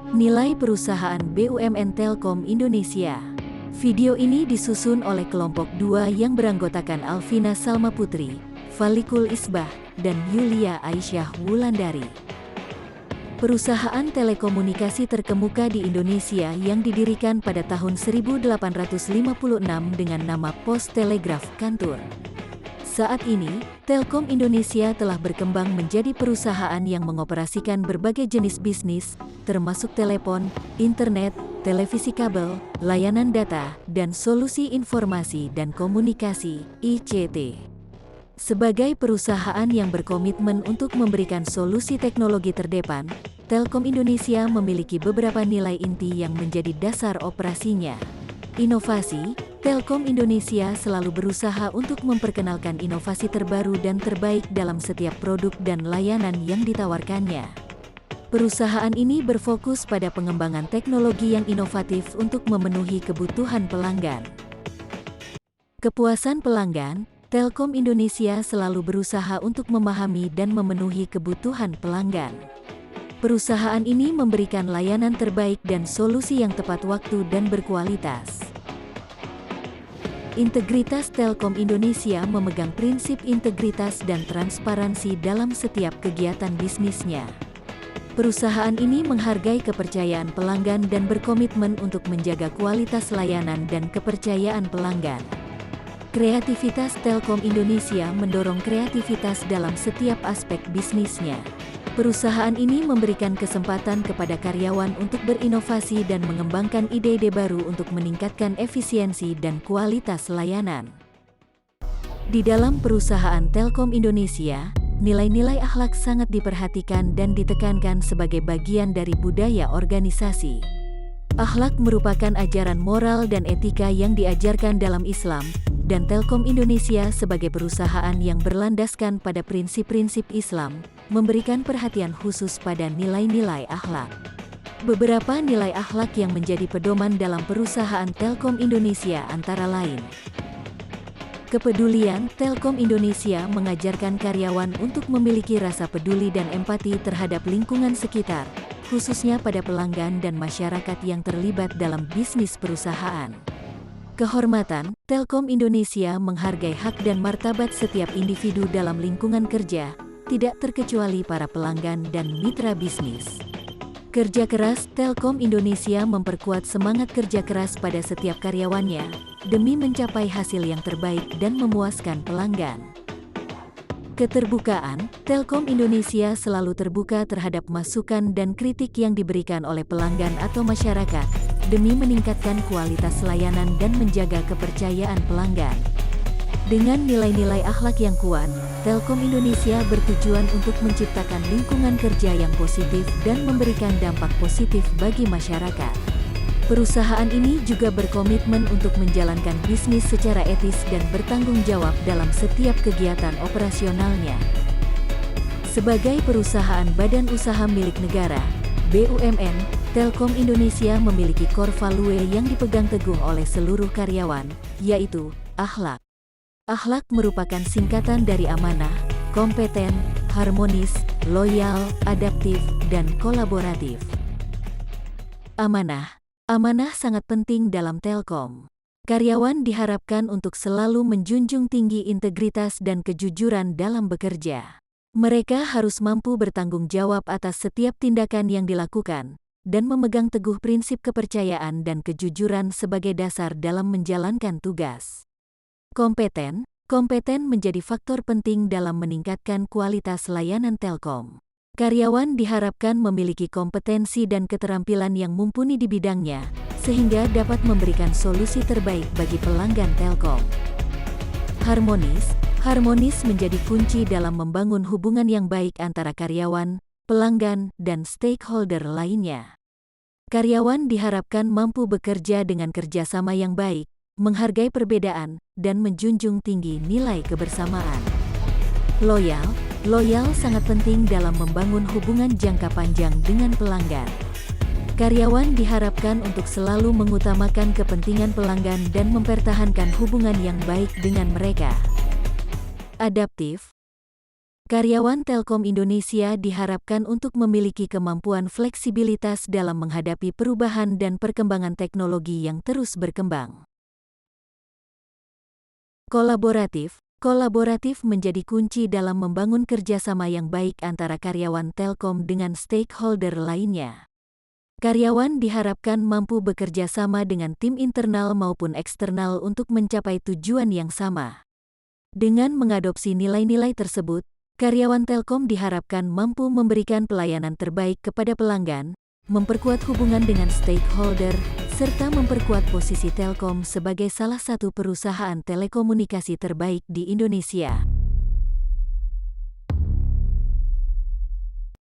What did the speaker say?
Nilai perusahaan BUMN Telkom Indonesia. Video ini disusun oleh kelompok 2 yang beranggotakan Alvina Salma Putri, Falikul Isbah, dan Yulia Aisyah Wulandari. Perusahaan telekomunikasi terkemuka di Indonesia yang didirikan pada tahun 1856 dengan nama Pos Telegraf Kantur. Saat ini, Telkom Indonesia telah berkembang menjadi perusahaan yang mengoperasikan berbagai jenis bisnis, termasuk telepon, internet, televisi kabel, layanan data, dan solusi informasi dan komunikasi (ICT). Sebagai perusahaan yang berkomitmen untuk memberikan solusi teknologi terdepan, Telkom Indonesia memiliki beberapa nilai inti yang menjadi dasar operasinya. Inovasi. Telkom Indonesia selalu berusaha untuk memperkenalkan inovasi terbaru dan terbaik dalam setiap produk dan layanan yang ditawarkannya. Perusahaan ini berfokus pada pengembangan teknologi yang inovatif untuk memenuhi kebutuhan pelanggan. Kepuasan pelanggan. Telkom Indonesia selalu berusaha untuk memahami dan memenuhi kebutuhan pelanggan. Perusahaan ini memberikan layanan terbaik dan solusi yang tepat waktu dan berkualitas. Integritas. Telkom Indonesia memegang prinsip integritas dan transparansi dalam setiap kegiatan bisnisnya. Perusahaan ini menghargai kepercayaan pelanggan dan berkomitmen untuk menjaga kualitas layanan dan kepercayaan pelanggan. Kreativitas. Telkom Indonesia mendorong kreativitas dalam setiap aspek bisnisnya. Perusahaan ini memberikan kesempatan kepada karyawan untuk berinovasi dan mengembangkan ide-ide baru untuk meningkatkan efisiensi dan kualitas layanan. Di dalam perusahaan Telkom Indonesia, nilai-nilai akhlak sangat diperhatikan dan ditekankan sebagai bagian dari budaya organisasi. Akhlak merupakan ajaran moral dan etika yang diajarkan dalam Islam, dan Telkom Indonesia sebagai perusahaan yang berlandaskan pada prinsip-prinsip Islam, memberikan perhatian khusus pada nilai-nilai akhlak. Beberapa nilai akhlak yang menjadi pedoman dalam perusahaan Telkom Indonesia antara lain: kepedulian. Telkom Indonesia mengajarkan karyawan untuk memiliki rasa peduli dan empati terhadap lingkungan sekitar, khususnya pada pelanggan dan masyarakat yang terlibat dalam bisnis perusahaan. Kehormatan. Telkom Indonesia menghargai hak dan martabat setiap individu dalam lingkungan kerja, tidak terkecuali para pelanggan dan mitra bisnis. Kerja keras. Telkom Indonesia memperkuat semangat kerja keras pada setiap karyawannya, demi mencapai hasil yang terbaik dan memuaskan pelanggan. Keterbukaan. Telkom Indonesia selalu terbuka terhadap masukan dan kritik yang diberikan oleh pelanggan atau masyarakat, demi meningkatkan kualitas layanan dan menjaga kepercayaan pelanggan. Dengan nilai-nilai akhlak yang kuat, Telkom Indonesia bertujuan untuk menciptakan lingkungan kerja yang positif dan memberikan dampak positif bagi masyarakat. Perusahaan ini juga berkomitmen untuk menjalankan bisnis secara etis dan bertanggung jawab dalam setiap kegiatan operasionalnya. Sebagai perusahaan badan usaha milik negara, BUMN, Telkom Indonesia memiliki core value yang dipegang teguh oleh seluruh karyawan, yaitu akhlak. Akhlak merupakan singkatan dari amanah, kompeten, harmonis, loyal, adaptif, dan kolaboratif. Amanah. Amanah sangat penting dalam Telkom. Karyawan diharapkan untuk selalu menjunjung tinggi integritas dan kejujuran dalam bekerja. Mereka harus mampu bertanggung jawab atas setiap tindakan yang dilakukan, dan memegang teguh prinsip kepercayaan dan kejujuran sebagai dasar dalam menjalankan tugas. Kompeten. Kompeten menjadi faktor penting dalam meningkatkan kualitas layanan Telkom. Karyawan diharapkan memiliki kompetensi dan keterampilan yang mumpuni di bidangnya, sehingga dapat memberikan solusi terbaik bagi pelanggan Telkom. Harmonis. Harmonis menjadi kunci dalam membangun hubungan yang baik antara karyawan, pelanggan, dan stakeholder lainnya. Karyawan diharapkan mampu bekerja dengan kerjasama yang baik, menghargai perbedaan, dan menjunjung tinggi nilai kebersamaan. Loyal. Loyal sangat penting dalam membangun hubungan jangka panjang dengan pelanggan. Karyawan diharapkan untuk selalu mengutamakan kepentingan pelanggan dan mempertahankan hubungan yang baik dengan mereka. Adaptif. Karyawan Telkom Indonesia diharapkan untuk memiliki kemampuan fleksibilitas dalam menghadapi perubahan dan perkembangan teknologi yang terus berkembang. Kolaboratif menjadi kunci dalam membangun kerjasama yang baik antara karyawan Telkom dengan stakeholder lainnya. Karyawan diharapkan mampu bekerja sama dengan tim internal maupun eksternal untuk mencapai tujuan yang sama. Dengan mengadopsi nilai-nilai tersebut, karyawan Telkom diharapkan mampu memberikan pelayanan terbaik kepada pelanggan, memperkuat hubungan dengan stakeholder, serta memperkuat posisi Telkom sebagai salah satu perusahaan telekomunikasi terbaik di Indonesia.